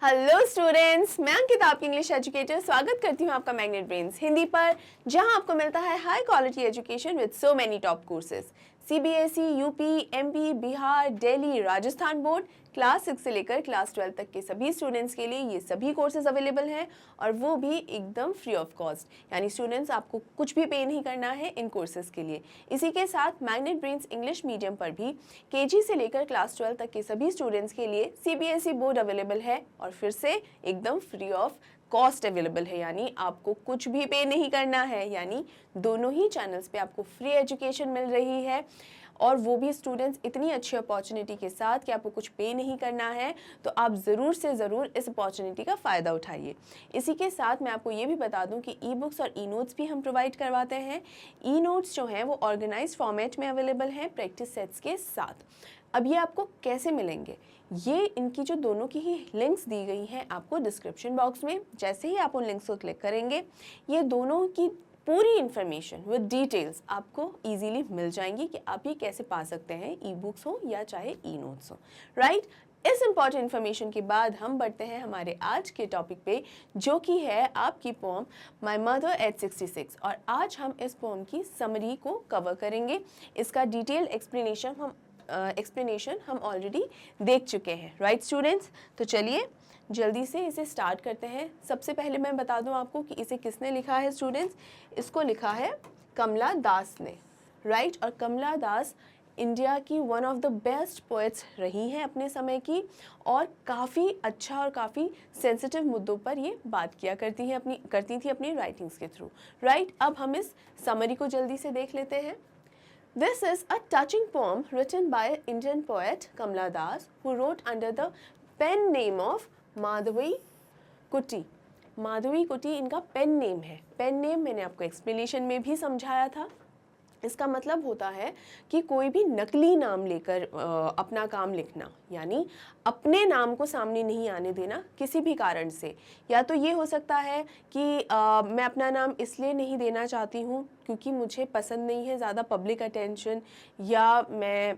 Hello students, मैं अंकिता आपकी English educator स्वागत करती हूँ आपका मैग्नेट ब्रेन्स हिंदी पर, जहाँ आपको मिलता है high quality education with so many top courses. CBSE, UP, MP, Bihar, Delhi, Rajasthan board, class 6 से लेकर क्लास 12 तक के सभी स्टूडेंट्स के लिए ये सभी कोर्सेज अवेलेबल हैं और वो भी एकदम फ्री ऑफ कॉस्ट। यानी स्टूडेंट्स आपको कुछ भी पे नहीं करना है इन कोर्सेज के लिए। इसी के साथ मैग्नेट ब्रेन्स इंग्लिश मीडियम पर भी केजी से लेकर क्लास 12 तक के सभी स्टूडेंट्स के लिए सीबीएसई बोर्ड अवेलेबल है और फिर से एकदम फ्री ऑफ कॉस्ट अवेलेबल है। यानी आपको कुछ भी पे नहीं करना है, यानी दोनों ही चैनल्स पे आपको फ्री एजुकेशन मिल रही है और वो भी स्टूडेंट्स इतनी अच्छी अपॉर्चुनिटी के साथ कि आपको कुछ पे नहीं करना है। तो आप ज़रूर से ज़रूर इस अपॉर्चुनिटी का फ़ायदा उठाइए। इसी के साथ मैं आपको ये भी बता दूं कि ई बुक्स और ई नोट्स भी हम प्रोवाइड करवाते हैं। ई नोट्स जो हैं वो ऑर्गेनाइज फॉर्मेट में अवेलेबल हैं प्रैक्टिस सेट्स के साथ। अब ये आपको कैसे मिलेंगे, ये इनकी जो दोनों की ही लिंक्स दी गई हैं आपको डिस्क्रिप्शन बॉक्स में। जैसे ही आप उन लिंक्स को क्लिक करेंगे ये दोनों की पूरी इन्फॉर्मेशन विद डिटेल्स आपको इजीली मिल जाएंगी कि आप ये कैसे पा सकते हैं, ई बुक्स हो या चाहे ई नोट्स हो, राइट। इस इम्पॉर्टेंट इन्फॉर्मेशन के बाद हम बढ़ते हैं हमारे आज के टॉपिक पे, जो कि है आपकी पोम माय मदर एट 66। और आज हम इस पोम की समरी को कवर करेंगे। इसका डिटेल एक्सप्लेनेशन हम ऑलरेडी देख चुके हैं, राइट स्टूडेंट्स। तो चलिए जल्दी से इसे स्टार्ट करते हैं। सबसे पहले मैं बता दूं आपको कि इसे किसने लिखा है स्टूडेंट्स। इसको लिखा है कमला दास ने, राइट। और कमला दास इंडिया की one of the best poets रही हैं अपने समय की और काफ़ी अच्छा और काफ़ी सेंसिटिव मुद्दों पर ये बात किया करती थी अपनी राइटिंग्स के थ्रू, राइट। अब हम इस समरी को जल्दी से देख लेते हैं। This is a touching poem written by Indian poet Kamla Das, who wrote under the pen name of Madhavi कुटी। माधवी कुटी इनका पेन नेम है। पेन नेम मैंने आपको एक्सप्लेनेशन में भी समझाया था। इसका मतलब होता है कि कोई भी नकली नाम लेकर अपना काम लिखना, यानी अपने नाम को सामने नहीं आने देना किसी भी कारण से। या तो ये हो सकता है कि मैं अपना नाम इसलिए नहीं देना चाहती हूँ क्योंकि मुझे पसंद नहीं है ज़्यादा पब्लिक अटेंशन, या मैं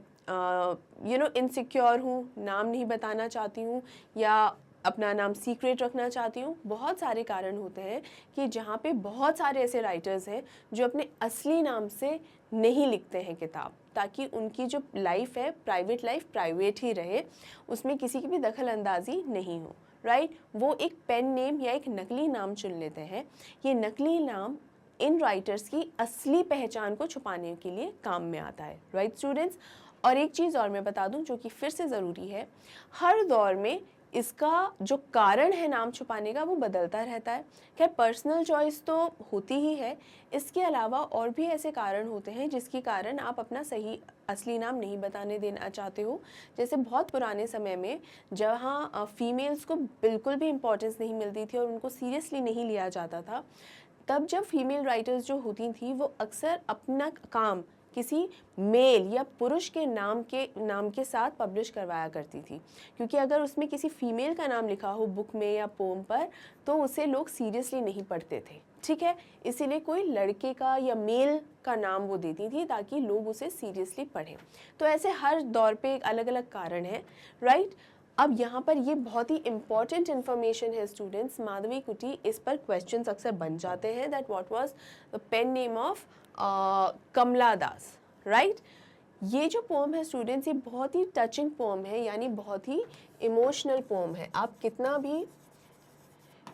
इनसिक्योर हूँ, नाम नहीं बताना चाहती हूँ, या अपना नाम सीक्रेट रखना चाहती हूँ। बहुत सारे कारण होते हैं कि जहाँ पे बहुत सारे ऐसे राइटर्स हैं जो अपने असली नाम से नहीं लिखते हैं किताब, ताकि उनकी जो लाइफ है, प्राइवेट लाइफ, प्राइवेट ही रहे, उसमें किसी की भी दखल अंदाजी नहीं हो, राइट। वो एक पेन नेम या एक नकली नाम चुन लेते हैं। ये नकली नाम इन राइटर्स की असली पहचान को छुपाने के लिए काम में आता है, राइट स्टूडेंट्स। और एक चीज़ और मैं बता दूं जो कि फिर से ज़रूरी है, हर दौर में इसका जो कारण है नाम छुपाने का वो बदलता रहता है। खैर पर्सनल चॉइस तो होती ही है, इसके अलावा और भी ऐसे कारण होते हैं जिसके कारण आप अपना सही असली नाम नहीं बताने देना चाहते हो। जैसे बहुत पुराने समय में जहाँ फीमेल्स को बिल्कुल भी इम्पोर्टेंस नहीं मिलती थी और उनको सीरियसली नहीं लिया जाता था, तब जब फीमेल राइटर्स जो होती थी वो अक्सर अपना काम किसी मेल या पुरुष के नाम के साथ पब्लिश करवाया करती थी, क्योंकि अगर उसमें किसी फीमेल का नाम लिखा हो बुक में या पोम पर तो उसे लोग सीरियसली नहीं पढ़ते थे, ठीक है। इसीलिए कोई लड़के का या मेल का नाम वो देती थी ताकि लोग उसे सीरियसली पढ़ें। तो ऐसे हर दौर पे एक अलग अलग कारण है, राइट। अब यहाँ पर ये बहुत ही इंपॉर्टेंट इन्फॉर्मेशन है स्टूडेंट्स, माधवी कुटी, इस पर क्वेश्चंस अक्सर बन जाते हैं that what was the pen name of Kamala Das, right. ये जो पोम है स्टूडेंट्स, ये बहुत ही टचिंग पोम है, यानी बहुत ही इमोशनल पोम है। आप कितना भी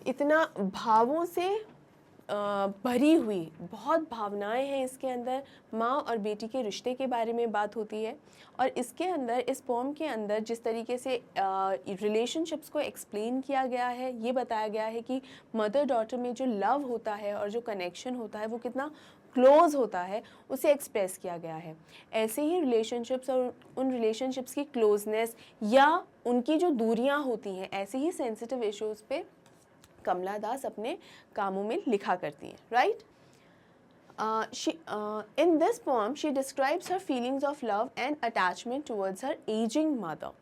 इतना भावों से भरी हुई, बहुत भावनाएं हैं इसके अंदर। माँ और बेटी के रिश्ते के बारे में बात होती है और इसके अंदर, इस पोम के अंदर जिस तरीके से रिलेशनशिप्स को एक्सप्लेन किया गया है, ये बताया गया है कि मदर डॉटर में जो लव होता है और जो कनेक्शन होता है वो कितना क्लोज होता है, उसे एक्सप्रेस किया गया है। ऐसे ही रिलेशनशिप्स और उन रिलेशनशिप्स की क्लोजनेस या उनकी जो दूरियां होती हैं, ऐसे ही सेंसिटिव इश्यूज़ पे कमला दास अपने कामों में लिखा करती हैं, right. In this poem she describes her feelings of love and attachment towards her aging mother।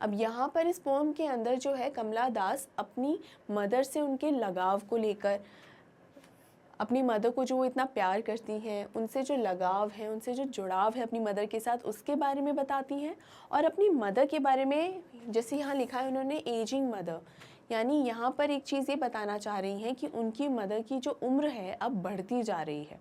अब यहाँ पर इस पोम के अंदर जो है कमला दास अपनी मदर से उनके लगाव को लेकर, अपनी मदर को जो वो इतना प्यार करती हैं, उनसे जो लगाव है, उनसे जो जुड़ाव है अपनी मदर के साथ, उसके बारे में बताती हैं। और अपनी मदर के बारे में जैसे यहाँ लिखा है उन्होंने एजिंग मदर, यानी यहाँ पर एक चीज़ ये बताना चाह रही हैं कि उनकी मदर की जो उम्र है अब बढ़ती जा रही है,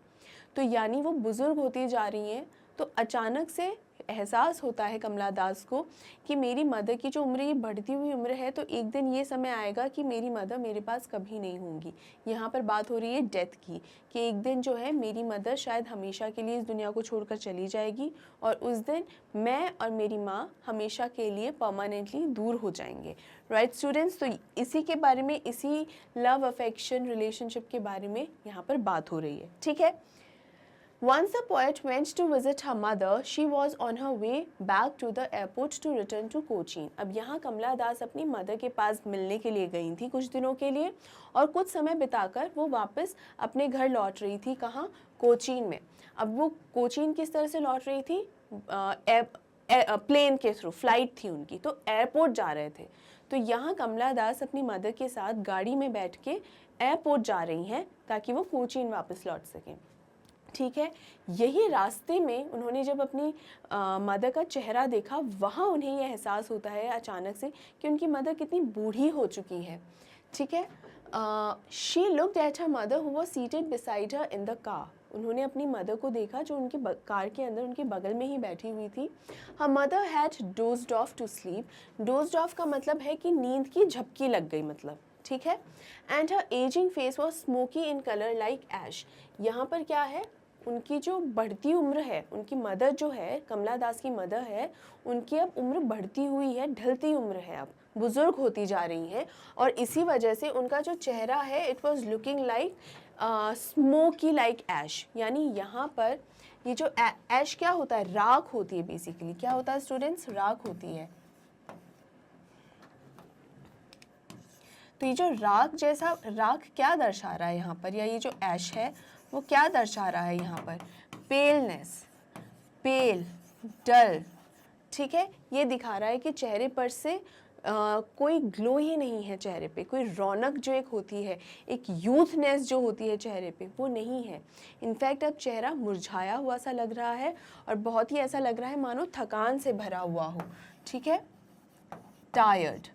तो यानी वो बुज़ुर्ग होती जा रही हैं। तो अचानक से एहसास होता है कमला दास को कि मेरी मदर की जो उम्र ये बढ़ती हुई उम्र है, तो एक दिन ये समय आएगा कि मेरी मदर मेरे पास कभी नहीं होंगी। यहाँ पर बात हो रही है डेथ की, कि एक दिन जो है मेरी मदर शायद हमेशा के लिए इस दुनिया को छोड़कर चली जाएगी और उस दिन मैं और मेरी माँ हमेशा के लिए परमानेंटली दूर हो जाएंगे। राइट स्टूडेंट्स, तो इसी के बारे में, इसी लव अफेक्शन रिलेशनशिप के बारे में यहाँ पर बात हो रही है। ठीक है। Once the poet went to visit her mother, she was on her way back to the airport to return to Cochin. अब यहाँ कमला दास अपनी मदर के पास मिलने के लिए गई थी कुछ दिनों के लिए, और कुछ समय बिताकर वो वापस अपने घर लौट रही थी। कहाँ? कोचीन में। अब वो कोचीन किस तरह से लौट रही थी? प्लेन के थ्रू, फ्लाइट थी उनकी, तो एयरपोर्ट जा रहे थे। तो यहाँ कमला दास अपनी मदर के साथ गाड़ी में बैठ के एयरपोर्ट जा रही हैं ताकि वो कोचीन वापस लौट सकें। ठीक है। यही रास्ते में उन्होंने जब अपनी मदर का चेहरा देखा, वहाँ उन्हें यह एहसास होता है अचानक से कि उनकी मदर कितनी बूढ़ी हो चुकी है। ठीक है। She looked at her mother who was seated beside her in the car. उन्होंने अपनी मदर को देखा जो उनकी कार के अंदर उनके बगल में ही बैठी हुई थी। Her mother had dozed off to sleep. Dozed off का मतलब है कि नींद की झपकी लग गई, मतलब। ठीक है। And her ageing face was smoky in colour like ash. यहाँ पर क्या है? उनकी जो बढ़ती उम्र है, उनकी मदर जो है, कमला दास की मदर है, उनकी अब उम्र बढ़ती हुई है, ढलती उम्र है, अब बुजुर्ग होती जा रही हैं, और इसी वजह से उनका जो चेहरा है it was looking like smoky like ash. यानी यहाँ पर ये जो ऐश क्या होता है? राख होती है बेसिकली। क्या होता है स्टूडेंट्स? राख होती है। तो ये जो राख जैसा, राख क्या दर्शा रहा है यहाँ पर, या ये जो ऐश है वो क्या दर्शा रहा है यहाँ पर? पेलनेस, पेल, डल। ठीक है। ये दिखा रहा है कि चेहरे पर से कोई ग्लो ही नहीं है चेहरे पे, कोई रौनक जो एक होती है, एक यूथनेस जो होती है चेहरे पे, वो नहीं है। इनफैक्ट अब चेहरा मुरझाया हुआ सा लग रहा है और बहुत ही ऐसा लग रहा है मानो थकान से भरा हुआ हो। ठीक है। टायर्ड।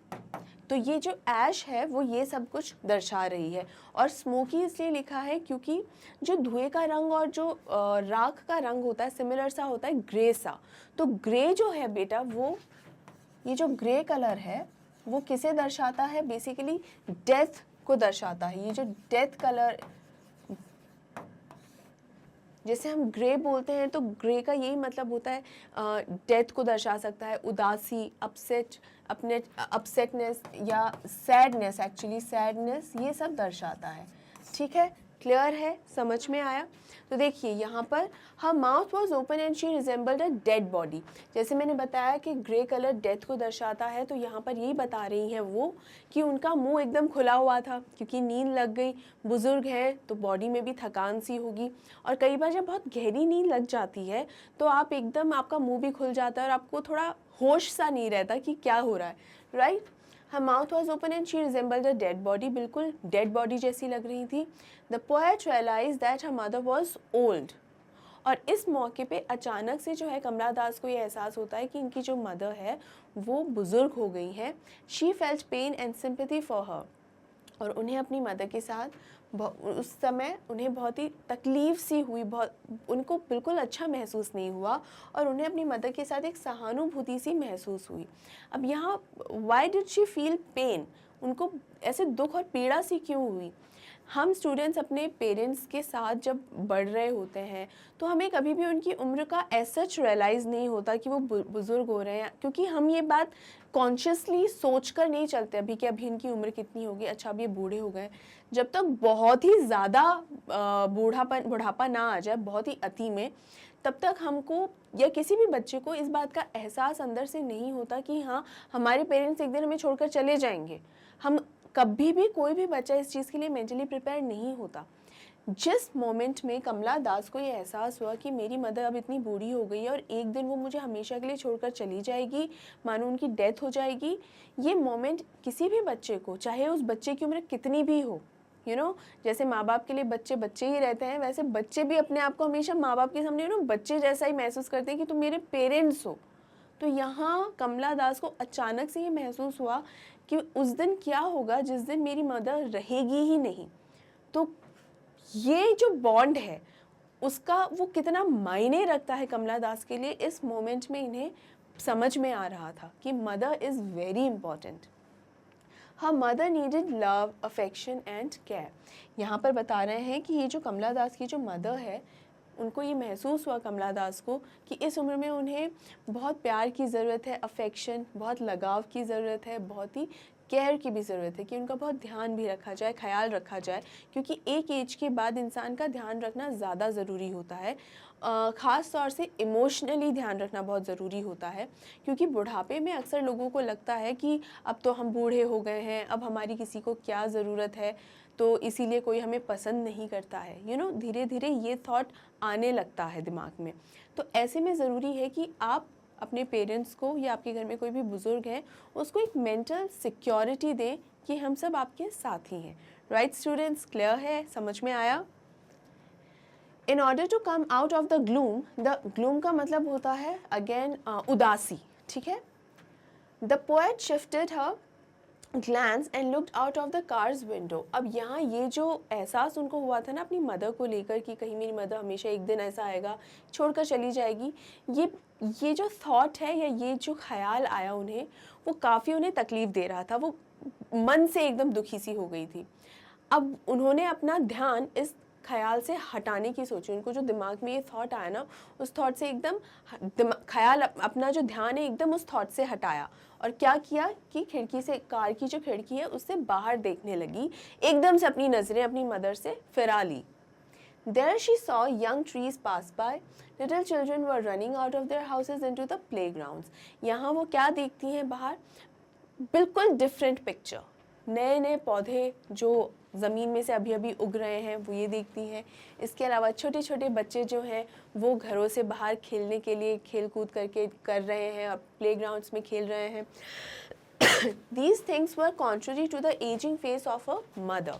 तो ये जो ऐश है वो ये सब कुछ दर्शा रही है। और स्मोकी इसलिए लिखा है क्योंकि जो धुएं का रंग और जो राख का रंग होता है सिमिलर सा होता है, ग्रे सा। तो ग्रे जो है बेटा, वो ये जो ग्रे कलर है वो किसे दर्शाता है? बेसिकली डेथ को दर्शाता है। ये जो डेथ कलर, जैसे हम ग्रे बोलते हैं तो ग्रे का यही मतलब होता है, डेथ को दर्शा सकता है, उदासी, अपसेटनेस या सैडनेस। एक्चुअली सैडनेस ये सब दर्शाता है। ठीक है। क्लियर है? समझ में आया? तो देखिए यहाँ पर हर mouth was open and she resembled a dead body. जैसे मैंने बताया कि ग्रे कलर डेथ को दर्शाता है, तो यहाँ पर यही बता रही हैं वो कि उनका मुंह एकदम खुला हुआ था क्योंकि नींद लग गई। बुजुर्ग है तो बॉडी में भी थकान सी होगी, और कई बार जब बहुत गहरी नींद लग जाती है तो आप एकदम, आपका मुंह भी खुल जाता है और आपको थोड़ा होश सा नहीं रहता कि क्या हो रहा है। Right. Her mouth was open and she resembled a dead body. बिल्कुल डेड बॉडी जैसी लग रही थी। The poet realized that her mother was old. और इस मौके पे अचानक से जो है कमला दास को ये एहसास होता है कि इनकी जो मदर है वो बुज़ुर्ग हो गई है। She felt pain and sympathy for her. और उन्हें अपनी मदर के साथ उस समय उन्हें बहुत ही तकलीफ़ सी हुई, बहुत उनको बिल्कुल अच्छा महसूस नहीं हुआ और उन्हें अपनी मदर के साथ एक सहानुभूति सी महसूस हुई। अब यहाँ why did she feel pain? उनको ऐसे दुख और पीड़ा सी क्यों हुई? हम स्टूडेंट्स अपने पेरेंट्स के साथ जब बढ़ रहे होते हैं तो हमें कभी भी उनकी उम्र का ऐसा रियलाइज़ नहीं होता कि वो बुज़ुर्ग हो रहे हैं, क्योंकि हम ये बात कॉन्शियसली सोच कर नहीं चलते अभी कि अभी इनकी उम्र कितनी होगी, अच्छा अब ये बूढ़े हो गए। जब तक बहुत ही ज़्यादा बुढ़ापा ना आ जाए, बहुत ही अति में, तब तक हमको या किसी भी बच्चे को इस बात का एहसास अंदर से नहीं होता कि हाँ हमारे पेरेंट्स एक दिन हमें छोड़कर चले जाएंगे। हम कभी भी, कोई भी बच्चा इस चीज़ के लिए मेंटली प्रिपेयर नहीं होता। जिस मोमेंट में कमला दास को ये एहसास हुआ कि मेरी मदर अब इतनी बूढ़ी हो गई है और एक दिन वो मुझे हमेशा के लिए छोड़कर चली जाएगी, मानो उनकी डेथ हो जाएगी, ये मोमेंट किसी भी बच्चे को, चाहे उस बच्चे की उम्र कितनी भी हो, जैसे माँ बाप के लिए बच्चे बच्चे ही रहते हैं, वैसे बच्चे भी अपने आप को हमेशा माँ बाप के सामने बच्चे जैसा ही महसूस करते हैं कि तुम मेरे पेरेंट्स हो। तो यहाँ कमला दास को अचानक से ये महसूस हुआ कि उस दिन क्या होगा जिस दिन मेरी मदर रहेगी ही नहीं। तो ये जो बॉन्ड है उसका वो कितना मायने रखता है कमला दास के लिए, इस मोमेंट में इन्हें समझ में आ रहा था कि mother is very important. Her mother needed love, affection and care. यहाँ पर बता रहे हैं कि ये जो कमला दास की जो मदर है, उनको ये महसूस हुआ कमला दास को कि इस उम्र में उन्हें बहुत प्यार की ज़रूरत है, अफेक्शन, बहुत लगाव की ज़रूरत है, बहुत ही केयर की भी ज़रूरत है कि उनका बहुत ध्यान भी रखा जाए, ख्याल रखा जाए, क्योंकि एक एज के बाद इंसान का ध्यान रखना ज़्यादा ज़रूरी होता है। ख़ास तौर से इमोशनली ध्यान रखना बहुत ज़रूरी होता है, क्योंकि बुढ़ापे में अक्सर लोगों को लगता है कि अब तो हम बूढ़े हो गए हैं, अब हमारी किसी को क्या ज़रूरत है, तो इसीलिए कोई हमें पसंद नहीं करता है। धीरे धीरे ये थॉट आने लगता है दिमाग में। तो ऐसे में ज़रूरी है कि आप अपने पेरेंट्स को या आपके घर में कोई भी बुज़ुर्ग है उसको एक मेंटल सिक्योरिटी दें कि हम सब आपके साथ ही हैं। राइट स्टूडेंट्स, क्लियर है, समझ में आया? In order to come out of the gloom का मतलब होता है अगेन उदासी, ठीक है। The poet shifted her glance and looked out of the car's window. अब यहाँ ये जो एहसास उनको हुआ था ना अपनी मदर को लेकर कि कहीं मेरी मदर हमेशा एक दिन ऐसा आएगा छोड़कर चली जाएगी, ये जो थॉट है या ये जो ख्याल आया उन्हें, वो काफ़ी उन्हें तकलीफ़ दे रहा था। वो मन से एकदम दुखी सी हो गई थी। अब उन्होंने अपना ध्यान इस ख्याल से हटाने की सोची। उनको जो दिमाग में ये थॉट आया ना, उस थॉट से एकदम ख्याल अपना जो ध्यान है एकदम उस थॉट से हटाया और क्या किया कि खिड़की से, कार की जो खिड़की है उससे बाहर देखने लगी, एकदम से अपनी नज़रें अपनी मदर से फिरा ली। There she saw young trees pass by. Little children were running out of their houses into the playgrounds. यहाँ वो क्या देखती हैं बाहर? बिल्कुल डिफरेंट पिक्चर। नए नए पौधे जो ज़मीन में से अभी अभी उग रहे हैं वो ये देखती हैं। इसके अलावा छोटे छोटे बच्चे जो हैं वो घरों से बाहर खेलने के लिए खेल कूद कर रहे हैं और प्लेग्राउंड्स में खेल रहे हैं। These things were contrary to the aging face of a mother.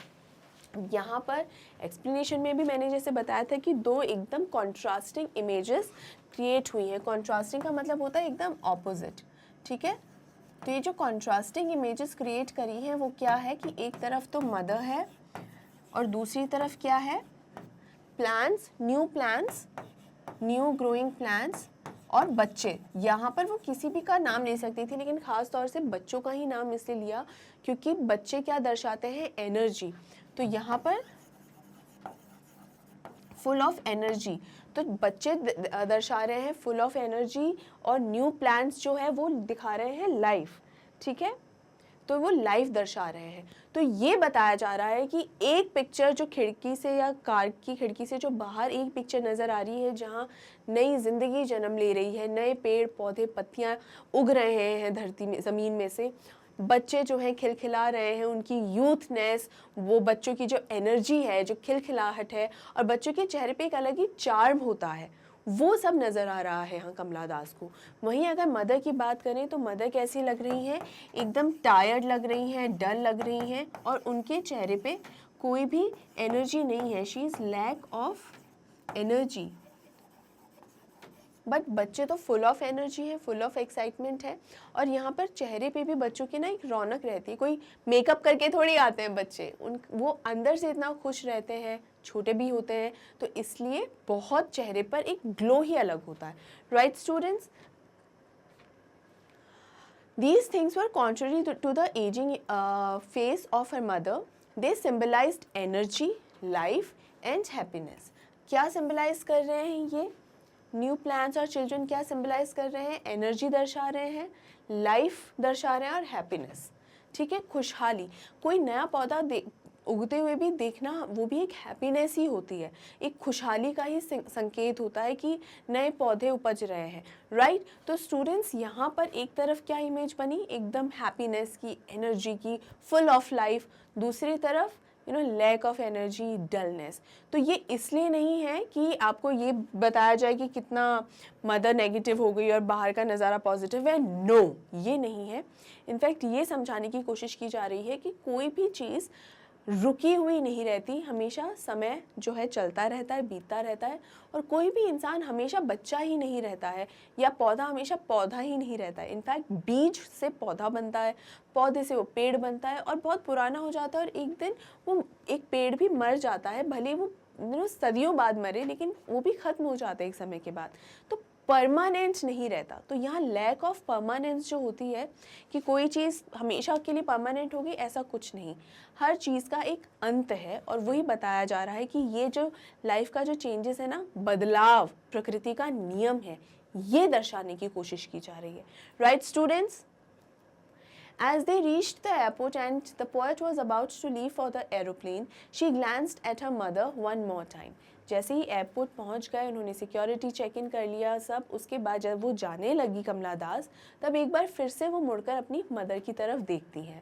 यहाँ पर एक्सप्लेनेशन में भी मैंने जैसे बताया था कि दो एकदम कॉन्ट्रास्टिंग इमेजेस क्रिएट हुई हैं। कॉन्ट्रास्टिंग का मतलब होता है एकदम ऑपोजिट, ठीक है। तो ये जो कॉन्ट्रास्टिंग इमेजेस क्रिएट करी हैं वो क्या है कि एक तरफ तो मदर है और दूसरी तरफ क्या है, प्लांट्स, न्यू ग्रोइंग प्लांट्स और बच्चे। यहाँ पर वो किसी भी का नाम ले सकती थी, लेकिन ख़ास तौर से बच्चों का ही नाम इसलिए लिया क्योंकि बच्चे क्या दर्शाते हैं, एनर्जी। तो यहाँ पर फुल ऑफ एनर्जी, तो बच्चे दर्शा रहे हैं फुल ऑफ एनर्जी और न्यू प्लांट्स जो है वो दिखा रहे हैं लाइफ, ठीक है। तो वो लाइफ दर्शा रहे हैं। तो ये बताया जा रहा है कि एक पिक्चर जो खिड़की से या कार की खिड़की से जो बाहर एक पिक्चर नज़र आ रही है जहाँ नई ज़िंदगी जन्म ले रही है, नए पेड़ पौधे पत्तियाँ उग रहे हैं धरती में, ज़मीन में से, बच्चे जो हैं खिलखिला रहे हैं, उनकी यूथनेस, वो बच्चों की जो एनर्जी है, जो खिलखिलाहट है और बच्चों के चेहरे पे एक अलग ही चार्म होता है, वो सब नज़र आ रहा है यहाँ कमला दास को। वहीं अगर मदर की बात करें तो मदर कैसी लग रही हैं, एकदम टायर्ड लग रही हैं, डल लग रही हैं और उनके चेहरे पे कोई भी एनर्जी नहीं है। She is lack of energy. But बच्चे तो फुल ऑफ एनर्जी है, फुल ऑफ एक्साइटमेंट है और यहाँ पर चेहरे पे भी बच्चों की ना एक रौनक रहती है। कोई मेकअप करके थोड़ी आते हैं बच्चे, वो अंदर से इतना खुश रहते हैं, छोटे भी होते हैं, तो इसलिए बहुत चेहरे पर एक ग्लो ही अलग होता है। Right students, These things were contrary to the aging face of her mother. They symbolized energy, life and happiness. क्या symbolize कर रहे हैं ये? न्यू प्लांट्स और चिल्ड्रन क्या सिम्बलाइज कर रहे हैं, एनर्जी दर्शा रहे हैं, लाइफ दर्शा रहे हैं और हैप्पीनेस, ठीक है, खुशहाली। कोई नया पौधा उगते हुए भी देखना वो भी एक हैप्पीनेस ही होती है, एक खुशहाली का ही संकेत होता है कि नए पौधे उपज रहे हैं। राइट। तो स्टूडेंट्स यहाँ पर एक तरफ क्या इमेज बनी, एकदम हैप्पीनेस की, एनर्जी की, फुल ऑफ लाइफ, दूसरी तरफ लैक ऑफ एनर्जी, डलनेस। तो ये इसलिए नहीं है कि आपको ये बताया जाए कि कितना मदर नेगेटिव हो गई और बाहर का नज़ारा पॉजिटिव है, नो, ये नहीं है। इनफैक्ट ये समझाने की कोशिश की जा रही है कि कोई भी चीज़ रुकी हुई नहीं रहती, हमेशा समय जो है चलता रहता है, बीतता रहता है। और कोई भी इंसान हमेशा बच्चा ही नहीं रहता है, या पौधा हमेशा पौधा ही नहीं रहता है। इनफैक्ट बीज से पौधा बनता है, पौधे से वो पेड़ बनता है और बहुत पुराना हो जाता है, और एक दिन वो एक पेड़ भी मर जाता है, भले वो सदियों बाद मरे, लेकिन वो भी ख़त्म हो जाता है एक समय के बाद। तो परमानेंट नहीं रहता। तो यहाँ लैक ऑफ परमानेंस जो होती है कि कोई चीज़ हमेशा के लिए परमानेंट होगी, ऐसा कुछ नहीं। हर चीज़ का एक अंत है, और वही बताया जा रहा है कि ये जो लाइफ का जो चेंजेस है ना, बदलाव प्रकृति का नियम है, ये दर्शाने की कोशिश की जा रही है। Right students? As they reached the airport and the poet was about to leave for the aeroplane, she glanced at her mother one more time. जैसे ही एयरपोर्ट पहुंच गए, उन्होंने सिक्योरिटी चेक इन कर लिया सब, उसके बाद जब वो जाने लगी कमला दास, तब एक बार फिर से वो मुड़कर अपनी मदर की तरफ देखती हैं।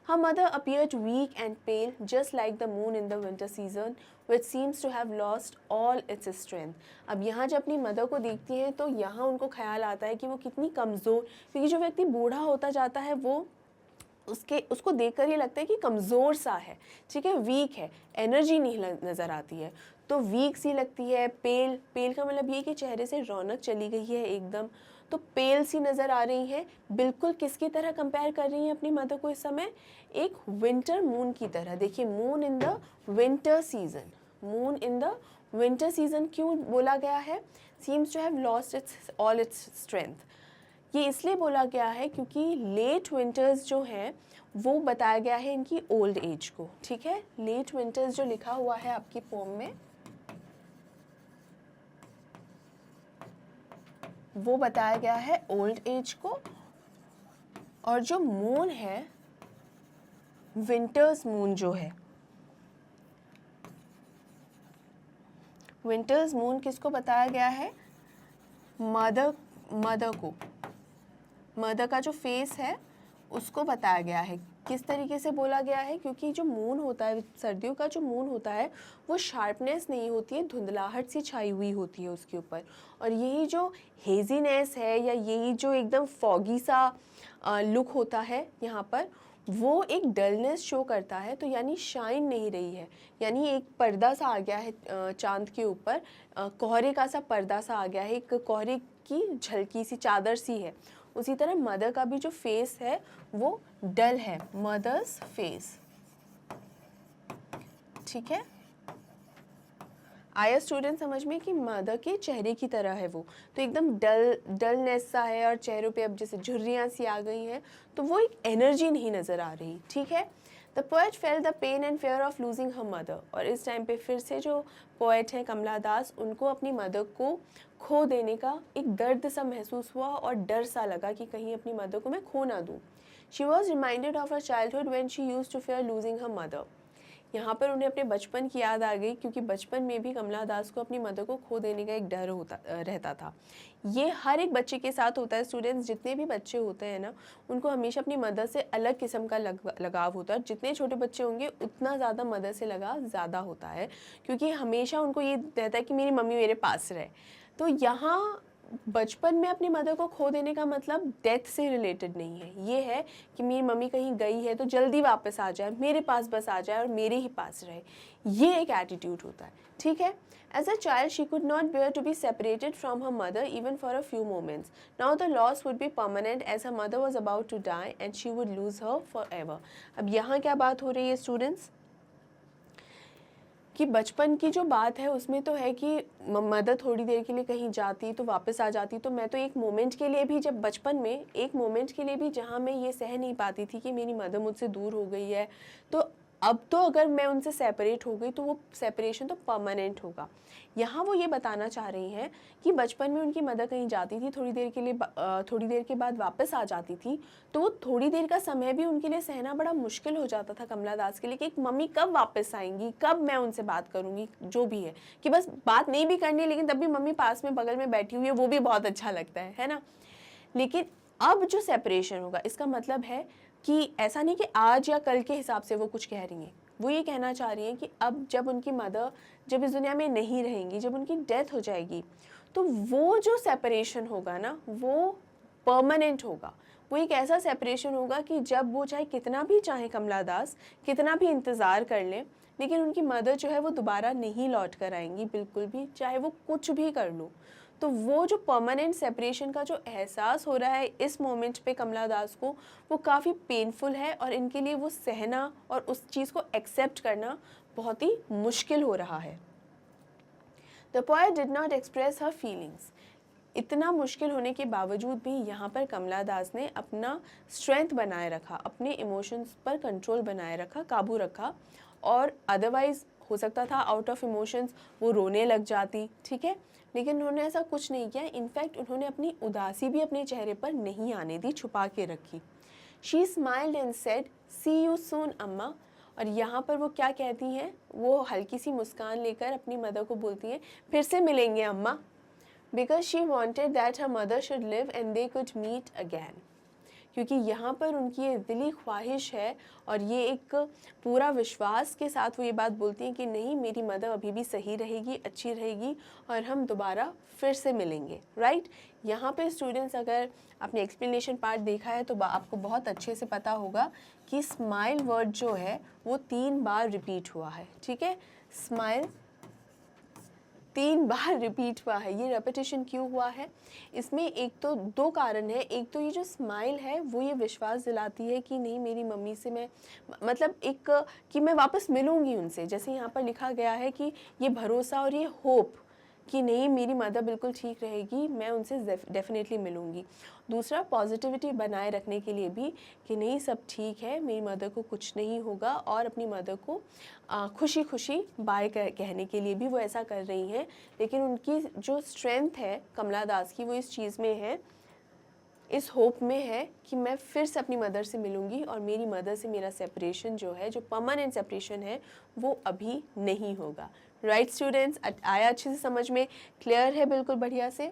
Her mother appeared weak and pale, just like the moon in the winter season, which seems to have lost all its strength. अब यहाँ जब अपनी मदर को देखती हैं तो यहाँ उनको ख्याल आता है कि वो कितनी कमज़ोर, क्योंकि जो व्यक्ति बूढ़ा होता जाता है वो उसको देखकर ये लगता है कि कमज़ोर सा है, ठीक है, वीक है, एनर्जी नहीं नज़र आती है, तो वीक सी लगती है। पेल, पेल का मतलब ये कि चेहरे से रौनक चली गई है एकदम, तो पेल सी नज़र आ रही हैं। बिल्कुल किसकी तरह कंपेयर कर रही हैं अपनी मदर को इस समय? एक विंटर मून की तरह। देखिए, moon in the winter season, moon in the winter season क्यों बोला गया है? Seems to have lost its all its strength. ये इसलिए बोला गया है क्योंकि लेट विंटर्स जो हैं वो बताया गया है इनकी ओल्ड एज को, ठीक है। लेट विंटर्स जो लिखा हुआ है आपकी पोम में, वो बताया गया है ओल्ड एज को। और जो मून है, विंटर्स मून जो है, विंटर्स मून किसको बताया गया है? मदर को, मदर का जो फेस है उसको बताया गया है। किस तरीके से बोला गया है? क्योंकि जो मून होता है, सर्दियों का जो मून होता है, वो शार्पनेस नहीं होती है, धुंधलाहट सी छाई हुई होती है उसके ऊपर। और यही जो हेजीनेस है, या यही जो एकदम फॉगी सा लुक होता है यहाँ पर, वो एक डलनेस शो करता है। तो यानी शाइन नहीं रही है, यानी एक पर्दा सा आ गया है चांद के ऊपर, कोहरे का सा पर्दा सा आ गया है, एक कोहरे की झलकी सी चादर सी है। उसी तरह मदर का भी जो फेस है वो डल है, मदर्स फेस, ठीक है। आया स्टूडेंट समझ में कि मदर के चेहरे की तरह है वो, तो एकदम डलनेस सा है, और चेहरों पे अब जैसे झुर्रियाँ सी आ गई हैं, तो वो एक एनर्जी नहीं नज़र आ रही, ठीक है। The poet felt the pain and fear of losing her mother. और इस टाइम पे फिर से जो पोएट है कमला दास, उनको अपनी मदर को खो देने का एक दर्द सा महसूस हुआ, और डर सा लगा कि कहीं अपनी मदर को मैं खो ना दूँ। She was reminded of her childhood when she used to fear losing her mother. यहाँ पर उन्हें अपने बचपन की याद आ गई, क्योंकि बचपन में भी कमला दास को अपनी मदर को खो देने का एक डर रहता था। ये हर एक बच्चे के साथ होता है स्टूडेंट्स, जितने भी बच्चे होते हैं ना, उनको हमेशा अपनी मदर से अलग किस्म का लगाव होता है। जितने छोटे बच्चे होंगे उतना ज़्यादा मदर से लगाव ज़्यादा होता है, क्योंकि हमेशा उनको ये रहता है कि मेरी मम्मी मेरे पास रहे। तो यहाँ बचपन में अपनी मदर को खो देने का मतलब डेथ से रिलेटेड नहीं है, ये है कि मेरी मम्मी कहीं गई है तो जल्दी वापस आ जाए, मेरे पास बस आ जाए और मेरे ही पास रहे, ये एक एटीट्यूड होता है, ठीक है। As a child, she could not bear to be separated from her mother even for a few moments. Now the loss would be permanent, as her mother was about to die and she would lose her forever. अब यहाँ क्या बात हो रही है students, कि बचपन की जो बात है उसमें तो है कि मदर थोड़ी देर के लिए कहीं जाती तो वापस आ जाती, तो मैं तो एक मोमेंट के लिए भी, जब बचपन में एक मोमेंट के लिए भी जहाँ मैं ये सह नहीं पाती थी कि मेरी मदर मुझसे दूर हो गई है, तो अब तो अगर मैं उनसे सेपरेट हो गई तो वो सेपरेशन तो परमानेंट होगा। यहाँ वो ये बताना चाह रही हैं कि बचपन में उनकी मदर कहीं जाती थी, थोड़ी देर के लिए, थोड़ी देर के बाद वापस आ जाती थी, तो वो थोड़ी देर का समय भी उनके लिए सहना बड़ा मुश्किल हो जाता था कमला दास के लिए, कि मम्मी कब वापस आएंगी, कब मैं उनसे बात करूँगी, जो भी है, कि बस बात नहीं भी करनी लेकिन तब भी मम्मी पास में बगल में बैठी हुई है, वो भी बहुत अच्छा लगता है ना। लेकिन अब जो सेपरेशन होगा, इसका मतलब है कि ऐसा नहीं कि आज या कल के हिसाब से वो कुछ कह रही हैं, वो ये कहना चाह रही हैं कि अब जब उनकी मदर जब इस दुनिया में नहीं रहेंगी, जब उनकी डेथ हो जाएगी, तो वो जो सेपरेशन होगा ना वो परमानेंट होगा, वो एक ऐसा सेपरेशन होगा कि जब वो चाहे कितना भी चाहे कमला दास, कितना भी इंतज़ार कर लें, लेकिन उनकी मदर जो है वो दोबारा नहीं लौट कर आएंगी बिल्कुल भी, चाहे वो कुछ भी कर लो। तो वो जो परमानेंट सेपरेशन का जो एहसास हो रहा है इस मोमेंट पे कमला दास को, वो काफ़ी पेनफुल है और इनके लिए वो सहना और उस चीज़ को एक्सेप्ट करना बहुत ही मुश्किल हो रहा है। The poet did not express her feelings. इतना मुश्किल होने के बावजूद भी यहाँ पर कमला दास ने अपना स्ट्रेंथ बनाए रखा, अपने इमोशंस पर कंट्रोल बनाए रखा, काबू रखा, और अदरवाइज़ हो सकता था आउट ऑफ इमोशंस वो रोने लग जाती, ठीक है, लेकिन उन्होंने ऐसा कुछ नहीं किया। इनफैक्ट उन्होंने अपनी उदासी भी अपने चेहरे पर नहीं आने दी, छुपा के रखी। She smiled and said, see you soon amma. और यहाँ पर वो क्या कहती हैं, वो हल्की सी मुस्कान लेकर अपनी मदर को बोलती हैं, फिर से मिलेंगे अम्मा, because she wanted that her mother should live and they could meet again. क्योंकि यहाँ पर उनकी ये दिली ख्वाहिश है और ये एक पूरा विश्वास के साथ वो ये बात बोलती हैं कि नहीं, मेरी मदर अभी भी सही रहेगी, अच्छी रहेगी और हम दोबारा फिर से मिलेंगे, राइट। यहाँ पे स्टूडेंट्स, अगर आपने एक्सप्लेनेशन पार्ट देखा है तो आपको बहुत अच्छे से पता होगा कि स्माइल वर्ड जो है वो 3 बार रिपीट हुआ है, ठीक है। स्माइल 3 बार रिपीट हुआ है। ये रेपिटेशन क्यों हुआ है, इसमें एक तो 2 कारण है। एक तो ये जो स्माइल है वो ये विश्वास दिलाती है कि नहीं, मेरी मम्मी से मैं, मतलब एक कि मैं वापस मिलूँगी उनसे, जैसे यहाँ पर लिखा गया है कि ये भरोसा और ये होप कि नहीं, मेरी मदर बिल्कुल ठीक रहेगी, मैं उनसे डेफिनेटली मिलूँगी। दूसरा, पॉजिटिविटी बनाए रखने के लिए भी कि नहीं, सब ठीक है, मेरी मदर को कुछ नहीं होगा, और अपनी मदर को खुशी खुशी बाय कहने के लिए भी वो ऐसा कर रही हैं। लेकिन उनकी जो स्ट्रेंथ है कमला दास की, वो इस चीज़ में है, इस होप में है कि मैं फिर से अपनी मदर से मिलूँगी और मेरी मदर से मेरा सेपरेशन जो है, जो परमानेंट सेपरेशन है, वो अभी नहीं होगा। राइट स्टूडेंट्स, आया अच्छे से समझ में, क्लियर है बिल्कुल बढ़िया से।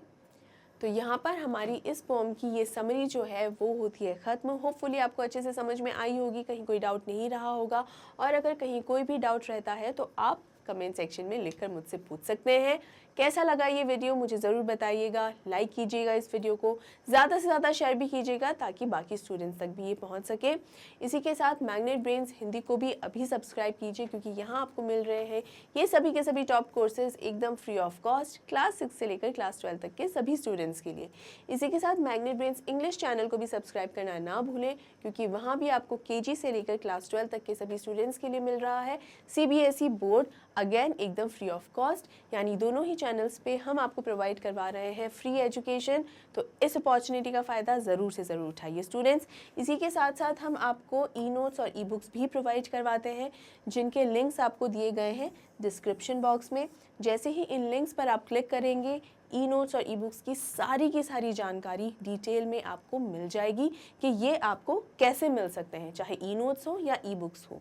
तो यहाँ पर हमारी इस पोम की ये समरी जो है वो होती है ख़त्म। होपफुली आपको अच्छे से समझ में आई होगी, कहीं कोई डाउट नहीं रहा होगा, और अगर कहीं कोई भी डाउट रहता है तो आप कमेंट सेक्शन में लिखकर मुझसे पूछ सकते हैं। कैसा लगा ये वीडियो मुझे ज़रूर बताइएगा, लाइक कीजिएगा इस वीडियो को, ज़्यादा से ज़्यादा शेयर भी कीजिएगा ताकि बाकी स्टूडेंट्स तक भी ये पहुंच सके। इसी के साथ मैग्नेट ब्रेन्स हिंदी को भी अभी सब्सक्राइब कीजिए, क्योंकि यहाँ आपको मिल रहे हैं ये सभी के सभी टॉप कोर्सेज एकदम फ्री ऑफ कॉस्ट, क्लास 6 से लेकर क्लास 12 तक के सभी स्टूडेंट्स के लिए। इसी के साथ मैग्नेट ब्रेन्स इंग्लिश चैनल को भी सब्सक्राइब करना ना भूलें, क्योंकि वहाँ भी आपको KG से लेकर क्लास 12 तक के सभी स्टूडेंट्स के लिए मिल रहा है CBSE बोर्ड, अगेन एकदम फ्री ऑफ कॉस्ट। यानी दोनों ही चैनल्स पे हम आपको प्रोवाइड करवा रहे हैं फ्री एजुकेशन। तो इस अपॉर्चुनिटी का फ़ायदा ज़रूर से ज़रूर उठाइए स्टूडेंट्स। इसी के साथ साथ हम आपको ई-नोट्स और ई-बुक्स भी प्रोवाइड करवाते हैं, जिनके लिंक्स आपको दिए गए हैं डिस्क्रिप्शन बॉक्स में। जैसे ही इन लिंक्स पर आप क्लिक करेंगे, ई-नोट्स और ई-बुक्स की सारी जानकारी डिटेल में आपको मिल जाएगी कि ये आपको कैसे मिल सकते हैं, चाहे ई-नोट्स हो या ई-बुक्स हो।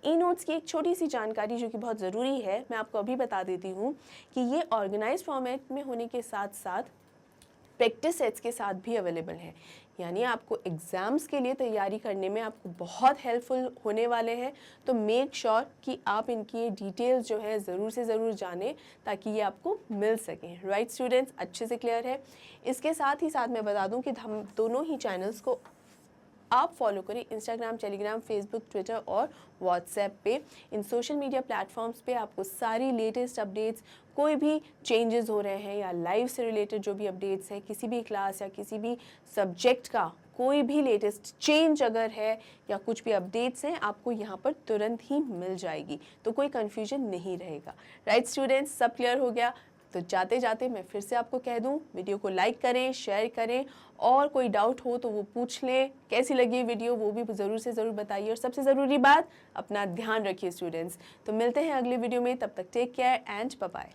ई-नोट्स की एक छोटी सी जानकारी जो कि बहुत ज़रूरी है, मैं आपको अभी बता देती हूँ कि ये ऑर्गेनाइज्ड फॉर्मेट में होने के साथ साथ प्रैक्टिस सेट्स के साथ भी अवेलेबल है। यानी आपको एग्ज़ाम्स के लिए तैयारी करने में आपको बहुत हेल्पफुल होने वाले हैं। तो मेक श्योर कि आप इनकी डिटेल्स जो है ज़रूर से ज़रूर जानें ताकि ये आपको मिल सकें। राइट स्टूडेंट्स, अच्छे से क्लियर है। इसके साथ ही साथ मैं बता दूं कि हम दोनों ही चैनल्स को आप फॉलो करें, इंस्टाग्राम, टेलीग्राम, फेसबुक, ट्विटर और व्हाट्सएप पे। इन सोशल मीडिया प्लेटफॉर्म्स पे आपको सारी लेटेस्ट अपडेट्स, कोई भी चेंजेस हो रहे हैं या लाइव से रिलेटेड जो भी अपडेट्स है, किसी भी क्लास या किसी भी सब्जेक्ट का कोई भी लेटेस्ट चेंज अगर है या कुछ भी अपडेट्स हैं, आपको यहाँ पर तुरंत ही मिल जाएगी। तो कोई कन्फ्यूजन नहीं रहेगा। राइट स्टूडेंट्स, सब क्लियर हो गया? तो जाते जाते मैं फिर से आपको कह दूं, वीडियो को लाइक करें, शेयर करें, और कोई डाउट हो तो वो पूछ लें। कैसी लगी वीडियो वो भी ज़रूर से ज़रूर बताइए, और सबसे ज़रूरी बात, अपना ध्यान रखिए स्टूडेंट्स। तो मिलते हैं अगले वीडियो में, तब तक take care and bye bye.